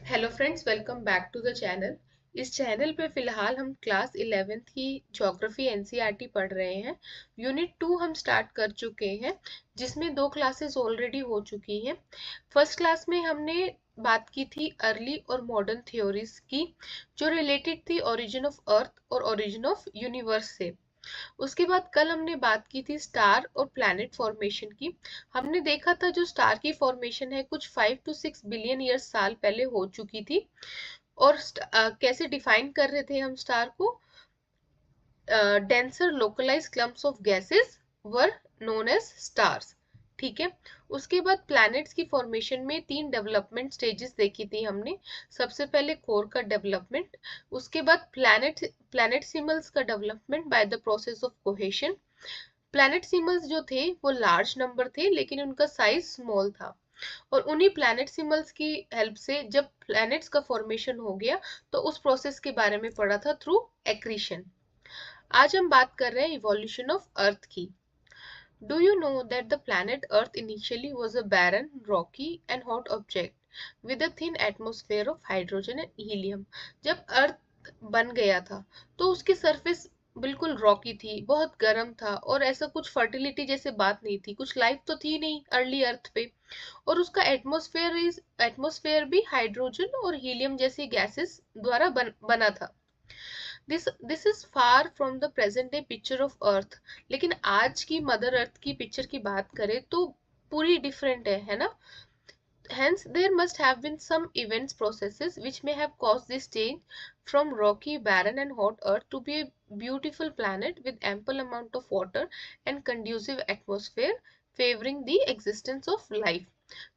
Hello friends, welcome back to the channel. इस channel पे फिलहाल हम क्लास 11th की ज्योग्राफी एनसीईआरटी पढ़ रहे हैं। यूनिट 2 हम स्टार्ट कर चुके हैं, जिसमें 2 क्लासेस ऑलरेडी हो चुकी हैं। फर्स्ट क्लास में हमने बात की थी अर्ली और मॉडर्न थ्योरीज की, जो रिलेटेड थी ओरिजिन ऑफ अर्थ और ओरिजिन ऑफ यूनिवर्स से। उसके बाद कल हमने बात की थी स्टार और प्लैनेट फॉर्मेशन की। हमने देखा था जो स्टार की फॉर्मेशन है कुछ 5 to 6 बिलियन ईयर साल पहले हो चुकी थी। और कैसे डिफाइन कर रहे थे हम स्टार को? Denser localise clumps of gases were known as stars. ठीक है। उसके बाद प्लैनेट्स की फॉर्मेशन में 3 डेवलपमेंट स्टेजेस देखी थी हमने। सबसे पहले कोर का डेवलपमेंट, उसके बाद प्लैनेटसिमल्स का development by the process of cohesion. Planetesimals जो थे वो लार्ज नंबर थे, लेकिन उनका साइज स्मॉल था। और उन्हीं प्लैनेटसिमल्स की हेल्प से जब प्लैनेट्स का फॉर्मेशन हो गया, तो उस प्रोसेस के बारे में पढ़ा था थ्रू एक्रीशन। आज हम बात कर रहे हैं इवोल्यूशन ऑफ अर्थ की। Do you know that the planet earth initially was a barren, rocky and hot object with a thin atmosphere of hydrogen and helium? जब अर्थ बन गया था तो उसकी सरफेस बिल्कुल रॉकी थी, बहुत गर्म था, और ऐसा कुछ फर्टिलिटी जैसे बात नहीं थी, कुछ लाइफ तो थी नहीं अर्ली अर्थ पे। और उसका एटमॉस्फेयर भी हाइड्रोजन और हीलियम जैसी गैसेस द्वारा बना था। This is far from the present day picture of earth. लेकिन आज की मदर अर्थ की पिक्चर की बात करें तो पूरी डिफरेंट है ना? Hence, there must have been some events processes which may have caused this change from rocky, barren and hot earth to be a beautiful planet with ample amount of water and conducive atmosphere favoring the existence of life.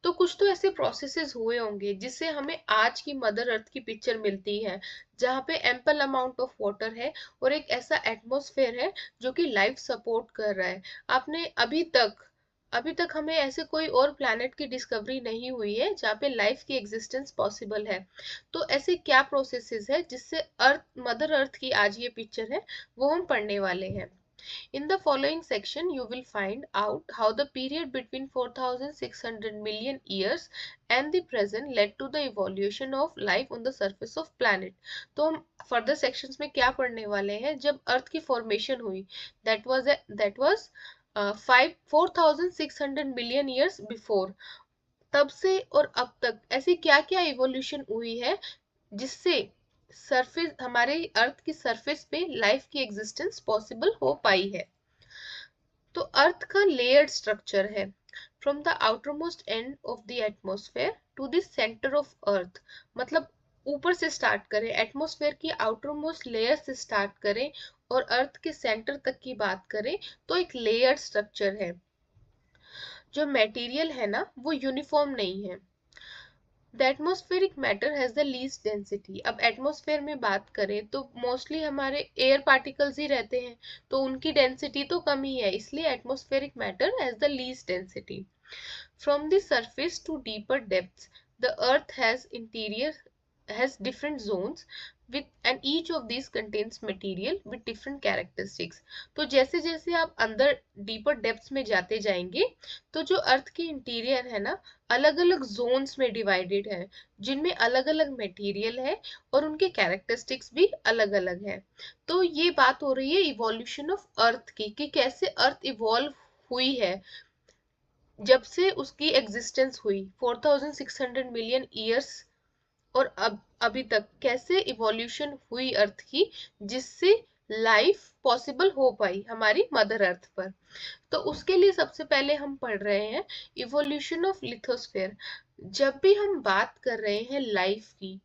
तो कुछ तो ऐसे processes हुए होंगे जिससे हमें आज की मदर अर्थ की पिक्चर मिलती है, जहाँ पे एम्पल अमाउंट ऑफ वाटर है और एक ऐसा एटमॉस्फेयर है जो कि लाइफ सपोर्ट कर रहा है। आपने अभी तक हमें ऐसे कोई और प्लैनेट की डिस्कवरी नहीं हुई है जहाँ पे लाइफ की एग्जिस्टेंस पॉसिबल है। तो ऐसे क्या प्रोसेसेस है जिससे अर्थ मदर अर्थ की आज ये पिक्चर है, वो हम पढ़ने वाले हैं। In the following section, you will find out how the period between 4,600 million years and the present led to the evolution of life on the surface of planet. तो हम further sections में क्या पढ़ने वाले हैं? जब अर्थ की formation हुई, that was 4,600 million years before, तब से और अब तक ऐसी क्या क्या इवोल्यूशन हुई है जिससे सरफेस हमारे अर्थ की सरफेस पे लाइफ की एग्जिस्टेंस पॉसिबल हो पाई है। तो अर्थ का लेयर्ड स्ट्रक्चर है। From the outermost end of the atmosphere to the centre of earth, मतलब ऊपर से स्टार्ट करें, एटमॉस्फेयर की आउटरमोस्ट लेयर से स्टार्ट करें और अर्थ के सेंटर तक की बात करें, तो एक लेयर्ड स्ट्रक्चर है। जो मटेरियल है ना, वो यूनिफॉर्म नहीं है। The atmospheric matter has the least density. अब एटमॉस्फेयर में बात करें तो मोस्टली हमारे एयर पार्टिकल्स ही रहते हैं, तो उनकी डेंसिटी तो कम ही है, इसलिए atmospheric matter has the least density. From the surface to deeper depths, the earth has different zones with and each of these contains material with different characteristics. तो जैसे जैसे आप अंदर डीपर डेप्थ्स में जाते जाएंगे, तो जो अर्थ की इंटीरियर है ना, अलग अलग जोन्स में डिवाइडेड है, जिनमें अलग अलग मटेरियल है और उनके कैरेक्टरिस्टिक्स भी अलग अलग है। तो ये बात हो रही है इवोल्यूशन ऑफ अर्थ की, कि कैसे अर्थ इवॉल्व हुई है जब से उसकी एग्जिस्टेंस हुई 4,600 मिलियन ईयर्स, और अब अभी तक कैसे इवोल्यूशन हुई अर्थ की, जिससे लाइफ पॉसिबल हो पाई हमारी मदर अर्थ पर। तो उसके लिए सबसे पहले हम पढ़ रहे हैं इवोल्यूशन ऑफ लिथोस्फेयर। जब भी हम बात कर रहे हैं लाइफ की,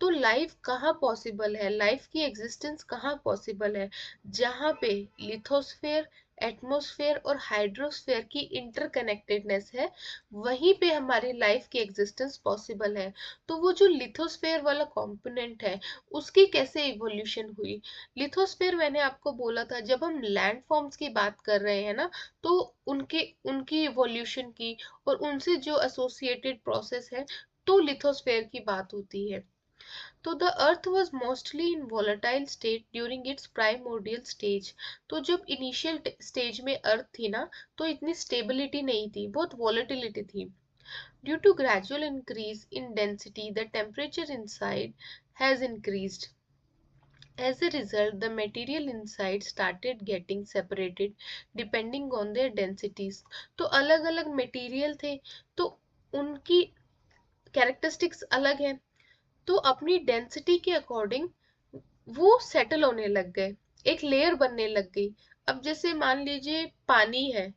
तो लाइफ कहाँ पॉसिबल है, लाइफ की एग्जिस्टेंस कहाँ पॉसिबल है? जहाँ पे लिथोस्फेयर, एटमॉस्फेयर और हाइड्रोस्फेयर की इंटरकनेक्टेडनेस है, वहीं पे हमारी लाइफ की एग्जिस्टेंस पॉसिबल है। तो वो जो लिथोस्फेयर वाला कंपोनेंट है, उसकी कैसे इवोल्यूशन हुई? लिथोस्फेयर मैंने आपको बोला था, जब हम लैंड फॉर्म्स की बात कर रहे हैं ना, तो उनके उनकी इवोल्यूशन की और उनसे जो एसोसिएटेड प्रोसेस है, तो लिथोस्फेयर की बात होती है। तो the earth was mostly in volatile state during its primordial stage. तो जब इनिशियल स्टेज में अर्थ थी ना, तो इतनी स्टेबिलिटी नहीं थी, बहुत वॉलेटिलिटी थी। Due to gradual increase in density, the temperature inside has increased. As a result, the material inside started getting separated depending on their densities. तो अलग अलग मटेरियल थे, तो उनकी कैरेक्टरिस्टिक्स अलग है, तो अपनी डेंसिटी के अकॉर्डिंग वो सेटल होने लग गए, एक लेयर बनने लग गई। अब जैसे मान लीजिए पानी है,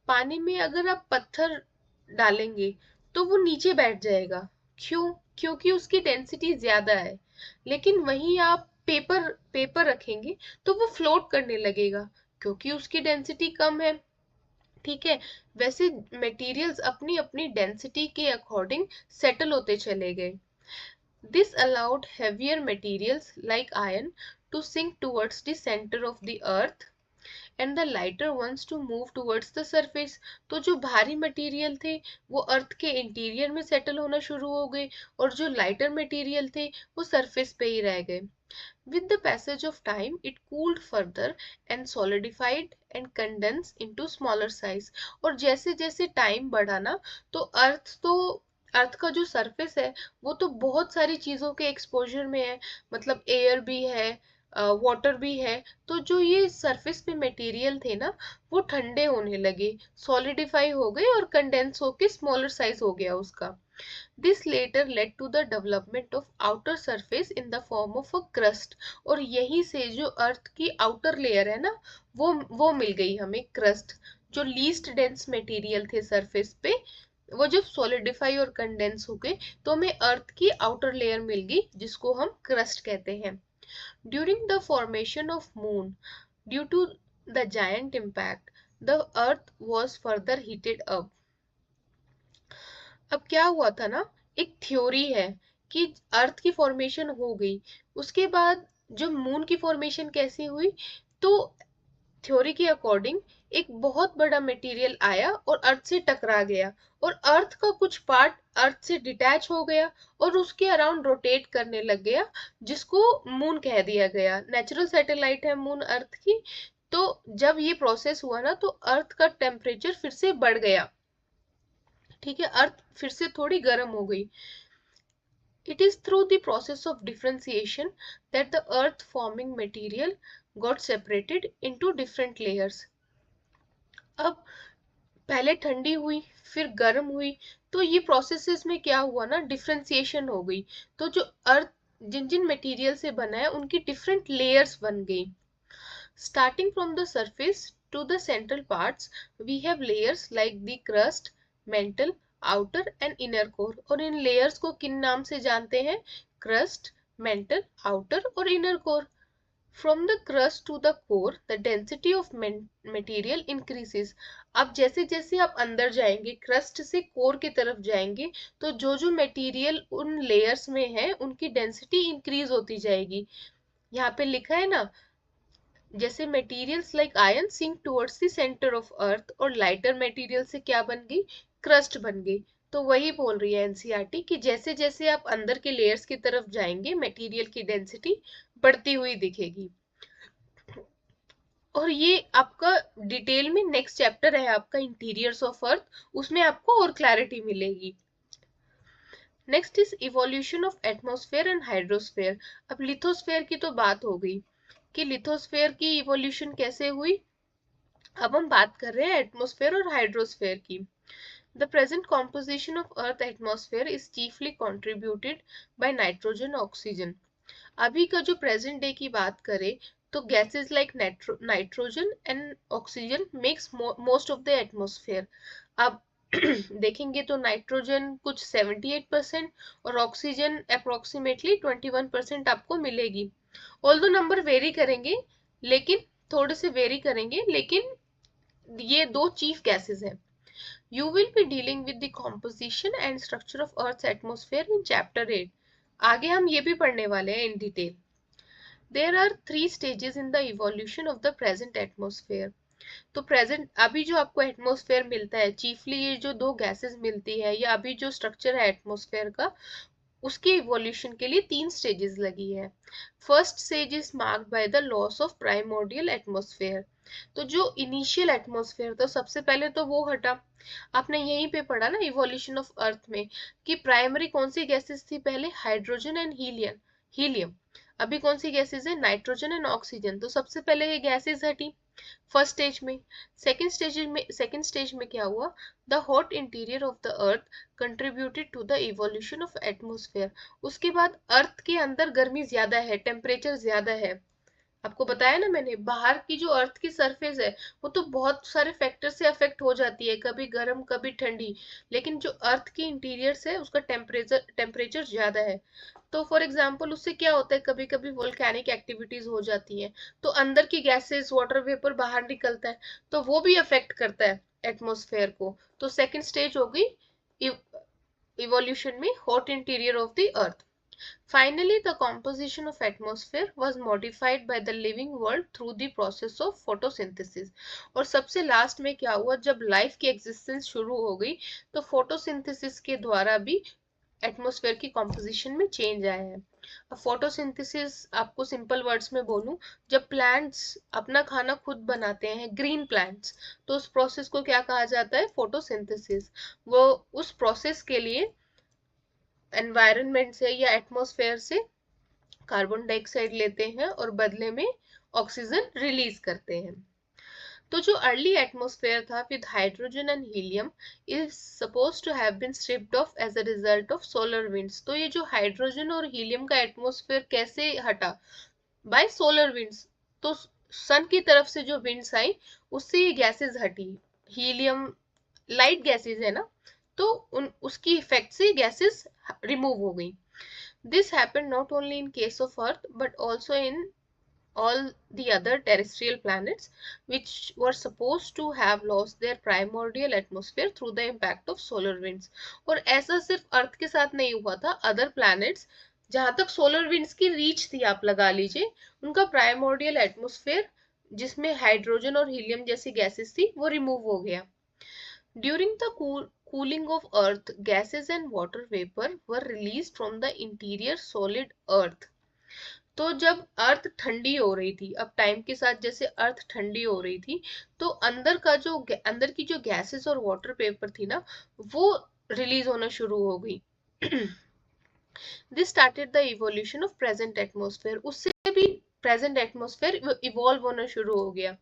पानी में अगर आप पत्थर डालेंगे तो वो नीचे बैठ जाएगा। क्यों? क्योंकि उसकी डेंसिटी ज्यादा है। लेकिन वहीं आप पेपर पेपर रखेंगे तो वो फ्लोट करने लगेगा, क्योंकि उसकी डेंसिटी कम है। ठीक है, वैसे मटेरियल्स अपनी अपनी डेंसिटी के अकॉर्डिंग सेटल होते चले गए। This allowed heavier materials like iron to sink towards the center of the earth and the lighter ones to move towards the surface। तो जो भारी मटेरियल थे वो अर्थ के इंटीरियर में सेटल होना शुरू हो गए, और जो लाइटर मटेरियल थे वो सरफेस पे ही रह गए। With the passage of time, it cooled further and solidified and condensed into smaller size। और जैसे जैसे टाइम बढ़ा ना, तो अर्थ का जो सरफेस है वो तो बहुत सारी चीजों के एक्सपोजर में है, मतलब एयर भी है, वाटर भी है। तो जो ये सरफेस पे मटेरियल थे ना, वो ठंडे होने लगे, सॉलिडिफाई हो गए और कंडेंस होके स्मॉलर साइज हो गया उसका। This later led to the development of outer surface in the form of a crust। और यहीं से जो अर्थ की आउटर लेयर है ना, वो मिल गई हमें क्रस्ट। जो लीस्ट डेंस मटेरियल थे सरफेस पे, वो जब सॉलिडिफाई और कंडेंस हो गए तो हमें अर्थ की आउटर लेयर मिल गई, जिसको हम क्रस्ट कहते हैं। During the formation of moon, due to the giant impact, the earth was further heated up. अब क्या हुआ था ना, एक थ्योरी है कि अर्थ की फॉर्मेशन हो गई, उसके बाद जब मून की फॉर्मेशन कैसे हुई, तो थ्योरी के अकॉर्डिंग एक बहुत बड़ा मटेरियल आया और अर्थ से टकरा गया, और अर्थ का कुछ पार्ट अर्थ से डिटैच हो गया और उसके अराउंड रोटेट करने लग गया, जिसको मून कह दिया गया। नेचुरल सैटेलाइट है मून अर्थ की। तो जब ये प्रोसेस हुआ ना, तो अर्थ का टेम्परेचर फिर से बढ़ गया। ठीक है, अर्थ फिर से थोड़ी गर्म हो गई। It is through the process of differentiation that the earth forming material got separated into different layers। अब पहले ठंडी हुई, फिर गर्म हुई, तो ये प्रोसेसेस में क्या हुआ ना, डिफरेंशिएशन हो गई। तो जो अर्थ जिन जिन मटेरियल से बना है उनकी डिफरेंट लेयर्स बन गई। Starting from the surface to the central parts, we have layers like the crust, mantle, outer and inner core। और इन layers को किन नाम से जानते हैं? crust, mantle, outer और inner core। From the crust to the core, the density of material increases। अब जैसे जैसे आप अंदर जाएंगे, crust से core की तरफ जाएंगे, तो जो जो material उन layers में है उनकी density increase होती जाएगी। यहाँ पे लिखा है ना, जैसे materials like iron sink towards the centre of earth, और लाइटर मटेरियल से क्या बन गई? क्रस्ट बन गई। तो वही बोल रही है एनसीईआरटी कि जैसे जैसे आप अंदर के लेयर्स की तरफ जाएंगे, मटेरियल की डेंसिटी बढ़ती हुई दिखेगी। और ये आपका डिटेल में नेक्स्ट चैप्टर है आपका इंटीरियर्स ऑफ अर्थ, उसमें आपको और क्लैरिटी मिलेगी। Next is evolution of atmosphere and hydrosphere. अब लिथोस्फेयर की तो बात हो गई कि लिथोस्फेयर की इवोल्यूशन कैसे हुई। अब हम बात कर रहे हैं एटमॉस्फेयर और हाइड्रोस्फेयर की। The present composition of earth atmosphere is chiefly contributed by nitrogen oxygen. अभी का जो प्रेजेंट डे की बात करें, तो gases like nitrogen and oxygen makes most of the atmosphere. अब देखेंगे तो नाइट्रोजन कुछ 78% और ऑक्सीजन अप्रोक्सीमेटली 21% आपको मिलेगी। ऑल्दो नंबर वेरी करेंगे, लेकिन थोड़े से वेरी करेंगे, लेकिन ये दो चीफ गैसेस हैं। You will be dealing with the composition and structure of Earth's atmosphere in chapter 8। आगे हम ये भी पढ़ने वाले हैं in detail। There are 3 stages in the evolution of the present atmosphere। तो प्रेजेंट अभी जो आपको एटमॉस्फेयर मिलता है, चीफली ये जो दो गैसेस मिलती है, या अभी जो स्ट्रक्चर है एटमॉस्फेयर का, उसके इवोल्यूशन के लिए 3 स्टेजेस लगी है। First stage is marked by the loss of primordial atmosphere. तो जो इनिशियल एटमॉस्फेयर था सबसे पहले तो वो हटा। आपने यहीं पे पढ़ा ना इवोल्यूशन ऑफ अर्थ में कि प्राइमरी कौन सी गैसेस थी पहले, हाइड्रोजन एंड हीलियम। हीलियम अभी कौन सी गैसेस है, नाइट्रोजन एंड ऑक्सीजन। तो सबसे पहले ये गैसेस हटी फर्स्ट स्टेज में। सेकेंड स्टेज में क्या हुआ, the hot interior of the earth contributed to the evolution of atmosphere. उसके बाद अर्थ के अंदर गर्मी ज्यादा है, टेम्परेचर ज्यादा है। आपको बताया ना मैंने, बाहर की जो अर्थ की सरफेस है वो तो बहुत सारे फैक्टर से अफेक्ट हो जाती है, कभी गर्म कभी ठंडी, लेकिन जो अर्थ की इंटीरियर है उसका टेम्परेचर ज्यादा है। तो फॉर एग्जाम्पल उससे क्या होता है, कभी कभी वोल्केनिक एक्टिविटीज हो जाती है, तो अंदर की गैसेस वाटर वेपर बाहर निकलता है, तो वो भी अफेक्ट करता है एटमॉस्फेयर को। तो सेकेंड स्टेज हो गई इवोल्यूशन में, hot interior of the earth. Finally, the composition of atmosphere was modified by the living world through the process of photosynthesis। और सबसे लास्ट में क्या हुआ, जब लाइफ की एग्जिस्टेंस शुरू हो गई तो फोटोसिंथेसिस के द्वारा भी एटमॉस्फेयर की कॉम्पोजिशन में चेंज आया है। अब फोटोसिंथेसिस आपको सिंपल वर्ड्स में बोलूं, जब प्लांट्स अपना खाना खुद बनाते हैं, ग्रीन प्लांट्स, तो उस प्रोसेस को क्या कहा जाता है, फोटोसिंथेसिस। वो उस प्रोसेस के लिए एनवायरनमेंट से या एटमॉस्फेयर से कार्बन डाइऑक्साइड लेते हैं और बदले में ऑक्सीजन रिलीज करते हैं। तो जो अर्ली एटमॉस्फेयर था with hydrogen and helium is suppose to have been stripped off as a result of solar winds. तो ये जो हाइड्रोजन और हीलियम का एटमॉस्फेयर कैसे हटा, बाय सोलर विंड्स। तो सन की तरफ से जो विंड्स आई उससे ये गैसेस हटी। हीलियम लाइट गैसेस है ना, तो उसकी इफेक्ट से गैसेस रिमूव हो गई। This happened not only in case of earth but also in all the other terrestrial planets which were supposed to have lost their primordial atmosphere through the impact of solar winds। और ऐसा सिर्फ अर्थ के साथ नहीं हुआ था, other planets जहां तक सोलर विंड्स की रीच थी आप लगा लीजिए, उनका प्राइमोर्डियल एटमॉस्फेयर जिसमें हाइड्रोजन और हीलियम जैसी गैसेस थी वो रिमूव हो गया। During the cooling of Earth, gases and water vapor were released from the interior solid Earth। तो जब अर्थ ठंडी हो रही थी, अब टाइम के साथ जैसे अर्थ ठंडी हो रही थी, तो अंदर की जो गैसेस और वाटर वेपर थी ना, वो रिलीज होना शुरू हो गई। This started the evolution of present atmosphere. उससे भी प्रेजेंट एटमॉस्फेयर इवॉल्व होना शुरू हो गया।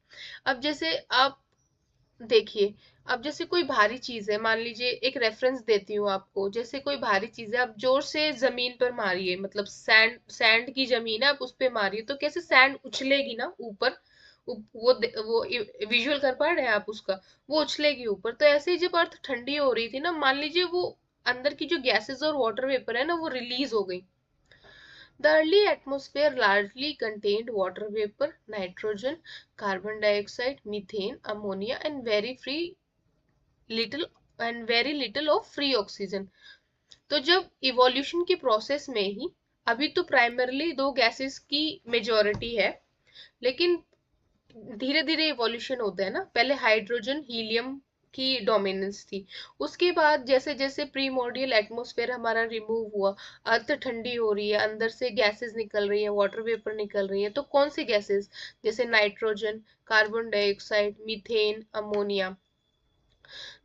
अब जैसे आप देखिए, अब जैसे कोई भारी चीज है, मान लीजिए एक रेफरेंस देती हूँ आपको, जैसे कोई भारी चीज है, आप जोर से जमीन पर मारिए, मतलब सैंड की जमीन है, आप उस पे मारिए तो कैसे सैंड उछलेगी ना ऊपर। वो विजुअल कर पा रहे हैं आप उसका, वो उछलेगी ऊपर। तो ऐसे ही जब अर्थ ठंडी हो रही थी ना, मान लीजिए वो अंदर की जो गैसेस और वाटर वेपर है ना वो रिलीज हो गई। The early atmosphere largely contained water vapor, nitrogen, carbon dioxide, methane, ammonia, and very little of free oxygen। तो जब इवोल्यूशन की प्रोसेस में ही अभी तो प्राइमरली दो गैसेस की मेजोरिटी है, लेकिन धीरे धीरे इवोल्यूशन होता है ना, पहले हाइड्रोजन हीलियम की डोमिनेंस थी, उसके बाद जैसे जैसे प्रीमोर्डियल एटमॉस्फेयर हमारा रिमूव हुआ, अर्थ ठंडी हो रही है, अंदर से गैसेस निकल रही है, वाटर वेपर निकल रही है। तो कौन सी गैसेस, जैसे nitrogen, carbon dioxide, methane, ammonia.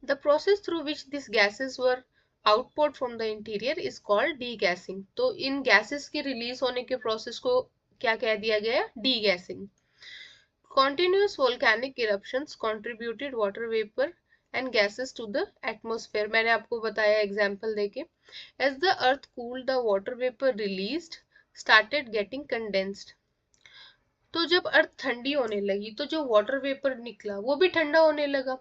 The process through which this gases were output from the interior is called degassing. तो इन गैसेस के रिलीज होने के प्रोसेस को क्या कह दिया गया, degassing. Continuous volcanic eruptions contributed water vapor and gases to the atmosphere। मैंने आपको बताया एग्जाम्पल देके। As the earth cooled, the water vapor released started getting condensed। तो जब अर्थ ठंडी होने लगी तो जो वाटर वेपर निकला वो भी ठंडा होने लगा।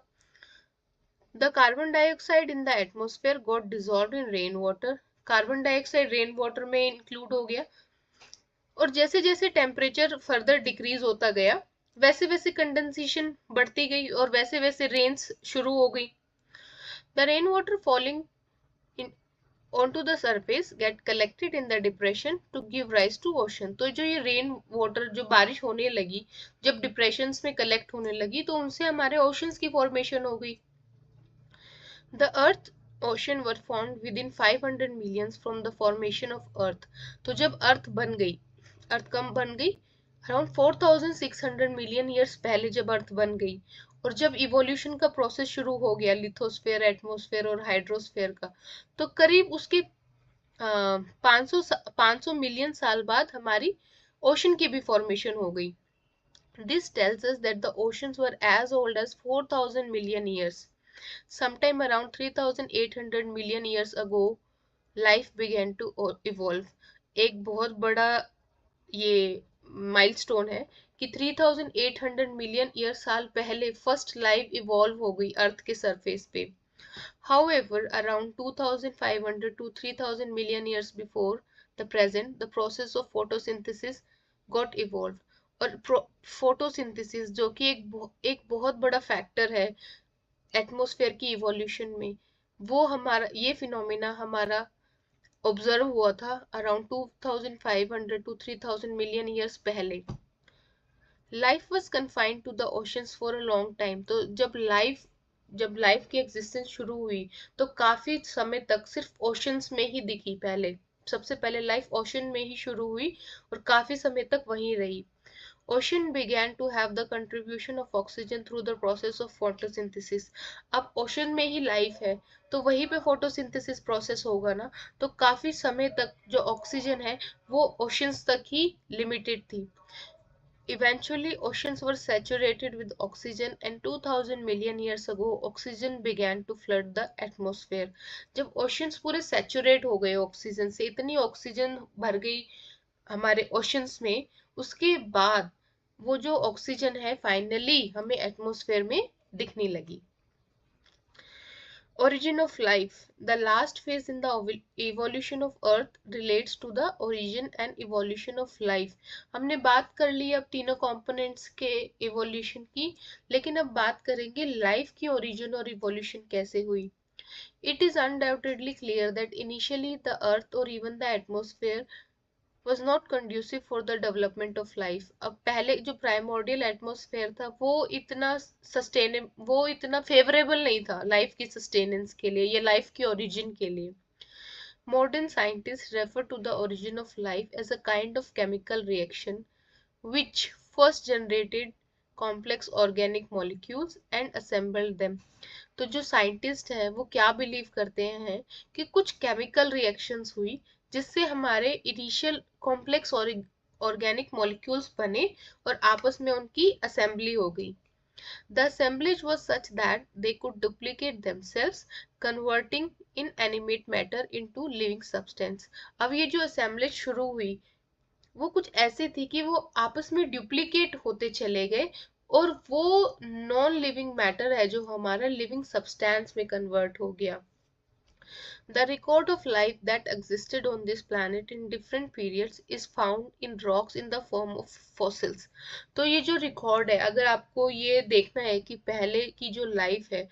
The carbon dioxide in the atmosphere got dissolved in rain water। Carbon dioxide rain water में इंक्लूड हो गया। और जैसे जैसे टेम्परेचर फर्दर डिक्रीज होता गया, वैसे वैसे कंडेंसेशन बढ़ती गई और वैसे वैसे रेन्स शुरू हो गई। The rain water falling onto the surface get collected in the depression to give rise to ocean। तो जो ये रेन वाटर जो बारिश होने लगी, जब डिप्रेशंस में कलेक्ट होने लगी, तो उनसे हमारे ओशंस की फॉर्मेशन हो गई। The earth ocean were formed within 500 millions from the formation of earth. तो जब अर्थ बन गई, अर्थ कब बन गई? अराउंड 4600 मिलियन ईयर्स पहले जब अर्थ बन गई, और जब इवोल्यूशन का प्रोसेस शुरू हो गया लिथोस्फेयर, एटमॉस्फेयर और हाइड्रोस्फेयर का, तो करीब उसके 500 मिलियन साल बाद हमारी ओशन की भी फॉर्मेशन हो गई. This tells us that the oceans were as old as 4000 million years. Sometime around 3800 million years ago, life began to evolve. एक बहुत बड़ा ये माइलस्टोन है कि 3800 मिलियन ईयर साल पहले फर्स्ट लाइफ इवॉल्व हो गई अर्थ के सरफेस पे. However, around 2500 to 3000 million years before the present, the process of photosynthesis got evolved. और फोटोसिंथेसिस जो कि एक बहुत बड़ा फैक्टर है एटमॉस्फेयर की इवोल्यूशन में, वो हमारा ये फिनोमेना हमारा ऑब्जर्व हुआ था अराउंड 2500 टू 3000 मिलियन ईयर्स पहले. Life was confined to the oceans for a long time. तो जब लाइफ की एग्जिस्टेंस शुरू हुई तो काफी समय तक सिर्फ ओशंस में ही दिखी. सबसे पहले लाइफ ओशन में ही शुरू हुई और काफी समय तक वहीं रही. Ocean began to have the contribution of oxygen through the process of photosynthesis. अब ओशन में ही लाइफ है तो वहीं पे फोटोसिंथेसिस प्रोसेस होगा ना, तो काफी समय तक जो ऑक्सीजन है वो ओशंस तक ही लिमिटेड थी. Eventually, oceans were saturated with oxygen, and 2000 million years ago, oxygen began to flood the atmosphere. जब oceans पूरे saturate हो गए ऑक्सीजन से, इतनी ऑक्सीजन भर गई हमारे ओशंस में, उसके बाद वो जो ऑक्सीजन है फाइनली हमें एटमॉस्फेयर में दिखने लगी. Origin of life. The last phase in the evolution of Earth relates to the origin and evolution of life. हमने बात कर ली अब तीनों कंपोनेंट्स के इवोल्यूशन की, लेकिन अब बात करेंगे लाइफ की ओरिजिन और इवोल्यूशन कैसे हुई. It is undoubtedly clear that initially the Earth or even the atmosphere was not conducive for the development of life. अब पहले जो प्राइमोर्डियल एटमॉस्फेयर था वो इतना फेवरेबल नहीं था लाइफ की सस्टेनेंस के लिए या लाइफ की ओरिजिन के लिए. Modern scientists refer to the origin of life as a kind of chemical reaction which first generated complex organic molecules and assembled them. तो जो साइंटिस्ट हैं वो क्या बिलीव करते हैं कि कुछ केमिकल रिएक्शंस हुई जिससे हमारे इनिशियल कॉम्प्लेक्स ऑर्गेनिक मॉलिक्यूल्स बने और आपस में उनकी असेंबली हो गई. The assemblage was such that they could duplicate themselves, converting inanimate matter into living substance. अब ये जो assemblage शुरू हुई वो कुछ ऐसे थी कि वो आपस में डुप्लीकेट होते चले गए और वो नॉन लिविंग मैटर है जो हमारा लिविंग सब्सटेंस में कन्वर्ट हो गया. The record of life that existed on this planet in different periods is found in rocks in the form of fossils. तो ये जो रिकॉर्ड है, अगर आपको ये देखना है कि पहले की जो लाइफ है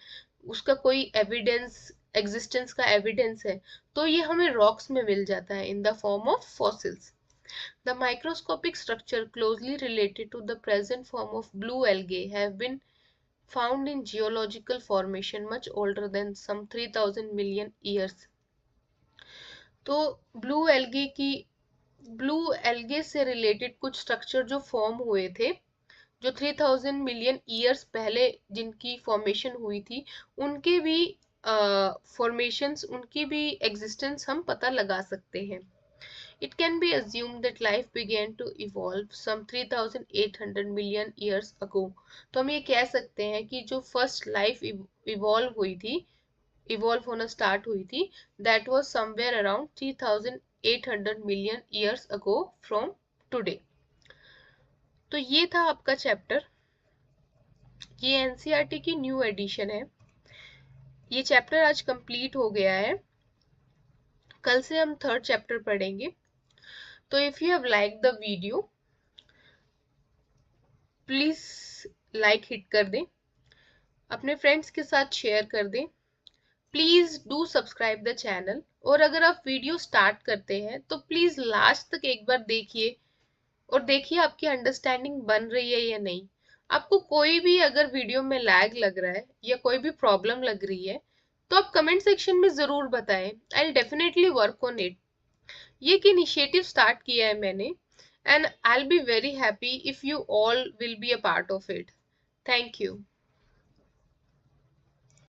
उसका कोई एविडेंस, एग्जिस्टेंस का एविडेंस है, तो ये हमें रॉक्स में मिल जाता है in the form of fossils. The microscopic structure closely related to the present form of blue algae have been found in geological formation much older than some 3000 million years. तो blue algae से related कुछ structure जो form हुए थे जो 3000 million years पहले जिनकी formation हुई थी, उनके भी फॉर्मेशंस, उनकी भी एग्जिस्टेंस हम पता लगा सकते हैं. It can be assumed that life began to evolve some 3800 million years ago. तो हम ये कह सकते हैं कि जो फर्स्ट लाइफ इवॉल्व होना स्टार्ट हुई थी, that was somewhere around 3800 million years ago from today. तो ये था आपका चैप्टर. ये एनसीईआरटी की न्यू एडिशन है. ये चैप्टर आज कंप्लीट हो गया है. कल से हम थर्ड चैप्टर पढ़ेंगे. तो if you have like the video please like hit कर दें, अपने फ्रेंड्स के साथ शेयर कर दें. Please do subscribe the channel. और अगर आप वीडियो स्टार्ट करते हैं तो प्लीज लास्ट तक एक बार देखिए और देखिए आपकी अंडरस्टैंडिंग बन रही है या नहीं. आपको कोई भी अगर वीडियो में लैग लग रहा है या कोई भी प्रॉब्लम लग रही है तो आप कमेंट सेक्शन में जरूर बताएं, I will definitely work on it. ये एक इनिशिएटिव स्टार्ट किया है मैंने, and I will be very happy if you all will be a part of it. Thank you.